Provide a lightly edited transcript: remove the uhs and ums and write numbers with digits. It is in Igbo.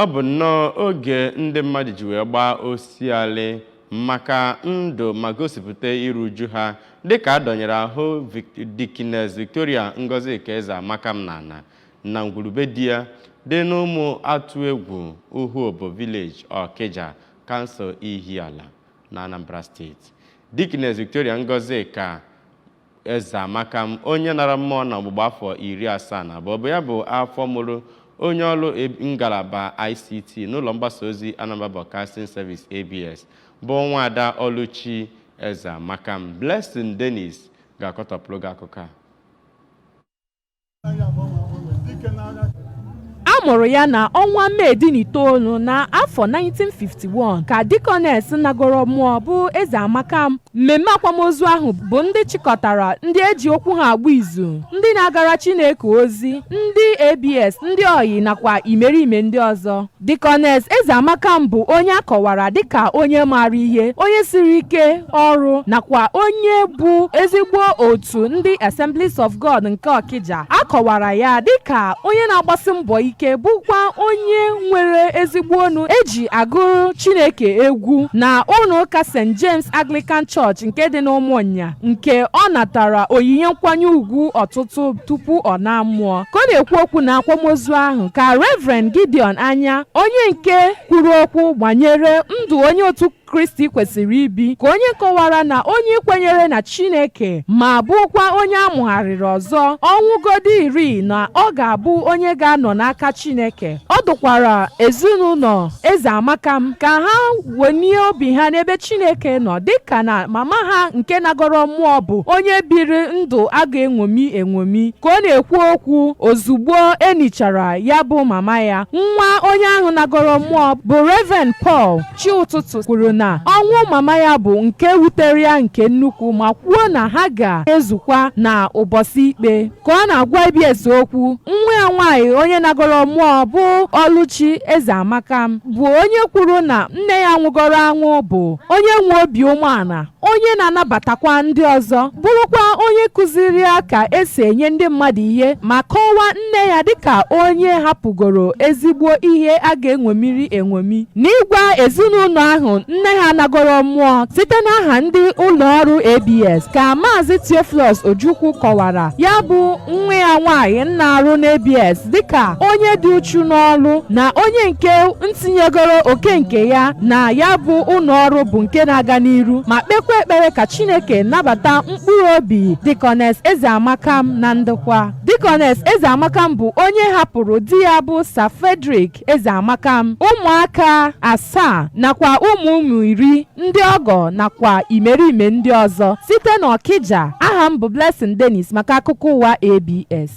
ọ bụ nnọọ oge ndị mmadụ ji wee gbaa osialị maka ndụ ma gosipụta iru uju ha dịka adọnyere ahụ Deaconess Victoria Ngozika Ezeamakam na ngwurube di ya dị n'ụmụ atụ egwu Uhuobo Village Okija Council Eliela na Anambra State. Deaconess Victoria Ngozika Ezeamakam onye nara mmụọ na ọgbụgba afọ 72 bụ ya bụ afọ mụrụ onye ọrụ ngalaba ICT n'ụlọ mgbasa ozi Anambra Broadcasting Service ABS bụ nwaada Oluchi Ezeamakam. Blessing Dennis ga-akọtọpụrụ gị akụkọ a. A mụrụ ya na ọnwa Mee 19 na afọ 1951 ka Deaconess nagoro mmụọ bụ Ezeamakam. Mmemme akwamozu ahụ bụ ndị chịkọtara ndị eji okwu ha agba izu, ndị na-agara Chineke ozi, ndị ABS, ndị oyi nakwa imerime ndị ọzọ. Deaconess Ezeamakam bụ onye akọwara dịka onye maara ihe, onye siri ike ọrụ nakwa onye bụ ezigbo otu ndị Assemblies of God nke Okija. Akọwara ya dịka onye na-agbasi mbọ ike, bụkwa onye nwere ezigbo onu eji agụrụ Chineke egwu na ụlọ ụka St. James Anglican Church nke dị n'Ụmụnya, nke ọ natara onyinye nkwanye ugwu ọtụtụ tupu ọ na mmụọ. Ka ọ na-ekwu okwu na akwamozu ahụ ka Reverend Gideon Anya, onye nke kwuru okwu gbanyere ndụ onye otu Kristi kwesịrị ibi, ka onye kọwara na onye kwenyere na Chineke ma bụkwa onye amụgharịrị ọzọ ọnwụgodi iri na ọ ga-abụ onye ga-anọ n'aka Chineke. Ọ dụkwara ezinụlọ Ezeamakam ka ha wenie obi ha n'ebe Chineke nọ, dịka na mama ha nke nagoro mmụọ bụ onye biri ndụ a ga-enwomi enwomi. Ka ọ na-ekwu okwu ozugbo enichara ya bụ mama ya, nwa onye ahụ nagoro mmụọ bụ Reverend Paul Chiụtụtụ kwuru na ọnwụ mama ya bụ nke wutere ya nke nnukwu, ma kwuo na ha ga-ezukwa na ụbọchị ikpe. Ka ọ na-agwa ABS okwu, nwa ya nwaanyị onye nagoro mmụọ bụ Oluchi Ezeamakam bụ onye kwuru na nne ya nwụgoro anwụ bụ onye nwe obi umeala, onye na-anabatakwa ndị ọzọ, bụrụkwa onye kụziri ya ka esi enye ndị mmadụ ihe, ma kọwaa nne ya dịka onye hapụgoro ezigbo ihe a ga-enwomiri enwomi. N'ịgwa ezinụlọ ahụ nne ha nagoro mmụọ site n'aha ndị ụlọ ọrụ ABS, ka Maazị Theophilus Ojukwu kọwara ya bụ nwa ya nwaanyị na-arụ n'ABS dịka onye dị uchu n'ọrụ na onye nke ntinyegoro oke nke ya na ya bụ ụlọ ọrụ bụ nke na-aga n'iru, ma kpekwa ekpere ka Chineke nabata mkpụrụ obi Deaconess Ezeamakam na ndokwa. Deaconess Ezeamakam bụ onye hapụrụ di ya bụ Sir Frederick Ezeamakam, ụmụaka 7 nakwa ụmụ 10 ndị ọgọ nakwa imerime ndị ọzọ site n'Okija. Aha m bụ Blessing Dennis maka akụkọ ụwa ABS.